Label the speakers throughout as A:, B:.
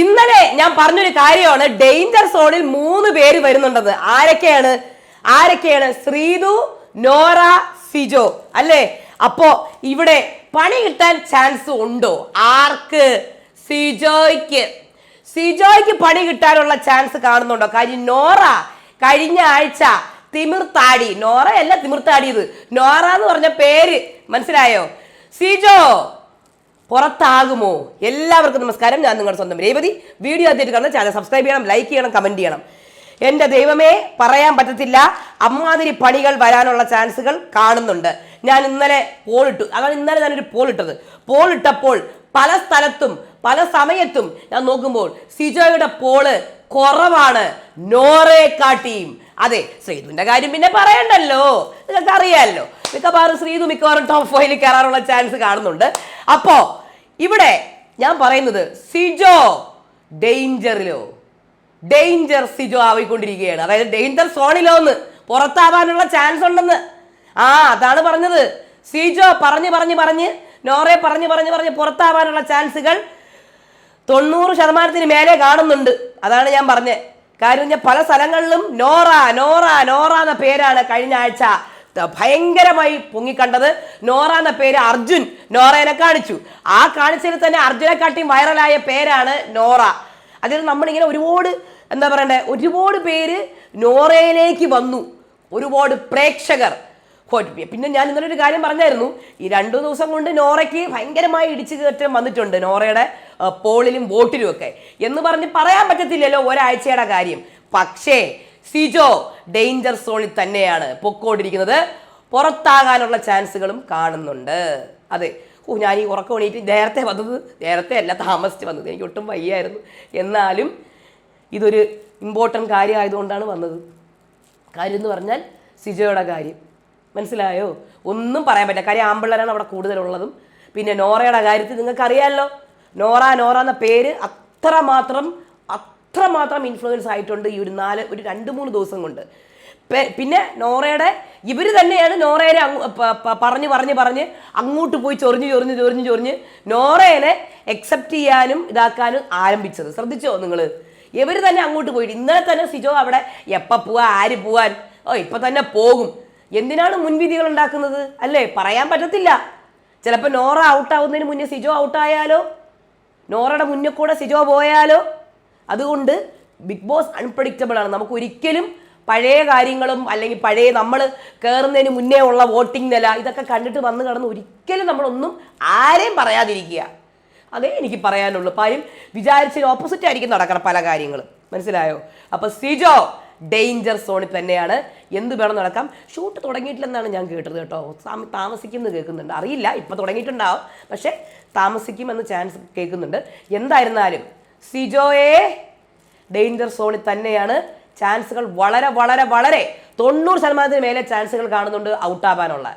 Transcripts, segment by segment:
A: ഇന്നലെ ഞാൻ പറഞ്ഞൊരു കാര്യമാണ്, ഡേഞ്ചർ സോണിൽ 3 പേര് വരുന്നുണ്ടെന്ന്. ആരൊക്കെയാണ്? ശ്രീതു, നോറ, സിജോ അല്ലേ? അപ്പോ ഇവിടെ പണി കിട്ടാൻ ചാൻസ് ഉണ്ടോ? ആർക്ക്? സിജോയ്ക്ക് പണി കിട്ടാനുള്ള ചാൻസ് കാണുന്നുണ്ടോ? കാര്യം നോറ കഴിഞ്ഞ ആഴ്ച തിമിർത്താടി. നോറ അല്ല തിമിർത്താടിയത്, നോറ എന്ന് പറഞ്ഞ പേര് മനസ്സിലായോ? സിജോ പുറത്താകുമോ? എല്ലാവർക്കും നമസ്കാരം, ഞാൻ നിങ്ങളുടെ സ്വന്തം രേവതി. വീഡിയോ ആദ്യമായിട്ട് കാണുന്ന ചാനൽ സബ്സ്ക്രൈബ് ചെയ്യണം, ലൈക്ക് ചെയ്യണം, കമന്റ് ചെയ്യണം. എൻ്റെ ദൈവമേ, പറയാൻ പറ്റത്തില്ല, അമ്മാതിരി പണികൾ വരാനുള്ള ചാൻസുകൾ കാണുന്നുണ്ട്. ഞാൻ ഇന്നലെ പോളിട്ടു, അതാണ് ഇന്നലെ ഞാനൊരു പോളിട്ടപ്പോൾ പല സ്ഥലത്തും പല സമയത്തും ഞാൻ നോക്കുമ്പോൾ സിജോയുടെ പോള് കുറവാണ് നോറയെക്കാട്ടിയും. അതെ, ശ്രീതുവിന്റെ കാര്യം പിന്നെ പറയണ്ടല്ലോ, നിങ്ങൾക്ക് അറിയാമല്ലോ. മിക്കവാറും ശ്രീതു ടോപ്പ് 5 കയറാനുള്ള ചാൻസ് കാണുന്നുണ്ട്. അപ്പോ ഇവിടെ ഞാൻ പറയുന്നത് സിജോ ഡേഞ്ചർ സിജോ ആയിക്കൊണ്ടിരിക്കുകയാണ്. അതായത് ഡേഞ്ചർ സോണിലോന്ന് പുറത്താവാനുള്ള ചാൻസ് ഉണ്ടെന്ന്. അതാണ് പറഞ്ഞത്. സിജോ പറഞ്ഞ് നോറയെ പറഞ്ഞ് പുറത്താവാനുള്ള ചാൻസുകൾ 90% മേലെ കാണുന്നുണ്ട്. അതാണ് ഞാൻ പറഞ്ഞത്. കാര്യം ഞാൻ പല സ്ഥലങ്ങളിലും നോറ എന്ന പേരാണ് കഴിഞ്ഞ ആഴ്ച ഭയങ്കരമായി പൊങ്ങിക്കണ്ടത്. നോറ എന്ന പേര് അർജുൻ നോറയെ കാണിച്ചു. ആ കാണിച്ചതിൽ തന്നെ അർജുനെക്കാട്ടിയും വൈറലായ പേരാണ് നോറ. അതിൽ നമ്മളിങ്ങനെ ഒരുപാട് പേര് നോറയിലേക്ക് വന്നു, ഒരുപാട് പ്രേക്ഷകർ. പിന്നെ ഞാൻ ഇന്നലെ ഒരു കാര്യം പറഞ്ഞായിരുന്നു, ഈ 2 ദിവസം കൊണ്ട് നോറയ്ക്ക് ഭയങ്കരമായി ഇടിച്ചു കയറ്റം വന്നിട്ടുണ്ട്, നോറയുടെ പോളിലും വോട്ടിലും ഒക്കെ എന്ന് പറഞ്ഞ് പറയാൻ പറ്റത്തില്ലല്ലോ ഒരാഴ്ചയുടെ കാര്യം. പക്ഷേ സിജോ ഡേഞ്ചർ സോണിൽ തന്നെയാണ് പൊക്കോണ്ടിരിക്കുന്നത്. പുറത്താകാനുള്ള ചാൻസുകളും കാണുന്നുണ്ട്. അതെ, ഞാൻ ഈ ഉറക്കം എണീറ്റ് നേരത്തെ അല്ല താമസിച്ച് വന്നത്. എനിക്ക് ഒട്ടും വയ്യായിരുന്നു. എന്നാലും ഇതൊരു ഇമ്പോർട്ടൻ്റ് കാര്യം ആയതുകൊണ്ടാണ് വന്നത്. കാര്യം എന്ന് പറഞ്ഞാൽ സിജോയുടെ കാര്യം, മനസ്സിലായോ? ഒന്നും പറയാൻ പറ്റില്ല. കാര്യം ആമ്പിള്ളേരാണ് അവിടെ കൂടുതലുള്ളതും. പിന്നെ നോറയുടെ കാര്യത്തിൽ നിങ്ങൾക്കറിയാമല്ലോ, നോറ എന്ന പേര് അത്രമാത്രം ഇൻഫ്ലുവൻസ് ആയിട്ടുണ്ട് ഈ ഒരു 2-3 ദിവസം കൊണ്ട്. പിന്നെ നോറയുടെ ഇവർ തന്നെയാണ് നോറയെ പറഞ്ഞ് അങ്ങോട്ട് പോയി ചൊറിഞ്ഞ് നോറയെ എക്സെപ്റ്റ് ചെയ്യാനും ഇതാക്കാനും ആരംഭിച്ചത്. ശ്രദ്ധിച്ചോ നിങ്ങൾ? ഇവർ തന്നെ അങ്ങോട്ട് പോയിട്ട് ഇന്നലെ തന്നെ സിജോ അവിടെ എപ്പോൾ പോവാ, ആര് പോവാൻ, ഇപ്പം തന്നെ പോകും. എന്തിനാണ് മുൻവിധികൾ ഉണ്ടാക്കുന്നത്? അല്ലേ, പറയാൻ പറ്റത്തില്ല. ചിലപ്പോൾ നോറ ഔട്ടാവുന്നതിന് മുന്നേ സിജോ ഔട്ടായാലോ, നോറയുടെ മുന്നേ കൂടെ സിജോ പോയാലോ. അതുകൊണ്ട് ബിഗ് ബോസ് അൺപ്രഡിക്റ്റബിൾ ആണ്. നമുക്ക് ഒരിക്കലും പഴയ കാര്യങ്ങളും അല്ലെങ്കിൽ പഴയ നമ്മൾ കയറുന്നതിന് മുന്നേ ഉള്ള വോട്ടിംഗ് നില ഇതൊക്കെ കണ്ടിട്ട് വന്ന് കിടന്ന് ഒരിക്കലും നമ്മളൊന്നും ആരെയും പറയാതിരിക്കുക. അതേ എനിക്ക് പറയാനുള്ളൂ. കാര്യം വിചാരിച്ചതിന് ഓപ്പോസിറ്റ് ആയിരിക്കും നടക്കണം പല കാര്യങ്ങളും, മനസ്സിലായോ? അപ്പോൾ സിജോ ഡേഞ്ചർ സോണിൽ തന്നെയാണ്. എന്ത് വേണം നടക്കാം. ഷൂട്ട് തുടങ്ങിയിട്ടില്ലെന്നാണ് ഞാൻ കേട്ടത് കേട്ടോ. താമസിക്കുമെന്ന് കേൾക്കുന്നുണ്ട്, അറിയില്ല. ഇപ്പം തുടങ്ങിയിട്ടുണ്ടാവും, പക്ഷേ താമസിക്കുമെന്ന് ചാൻസ് കേൾക്കുന്നുണ്ട്. എന്തായിരുന്നാലും സിജോയെ ഡേഞ്ചർ സോണിൽ തന്നെയാണ്. ചാൻസുകൾ വളരെ 90% മേലെ ചാൻസുകൾ കാണുന്നുണ്ട് ഔട്ടാവാനുള്ള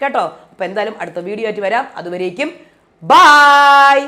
A: കേട്ടോ. അപ്പോൾ എന്തായാലും അടുത്ത വീഡിയോ ആയിട്ട് വരാം. അതുവരേക്കും ബൈ.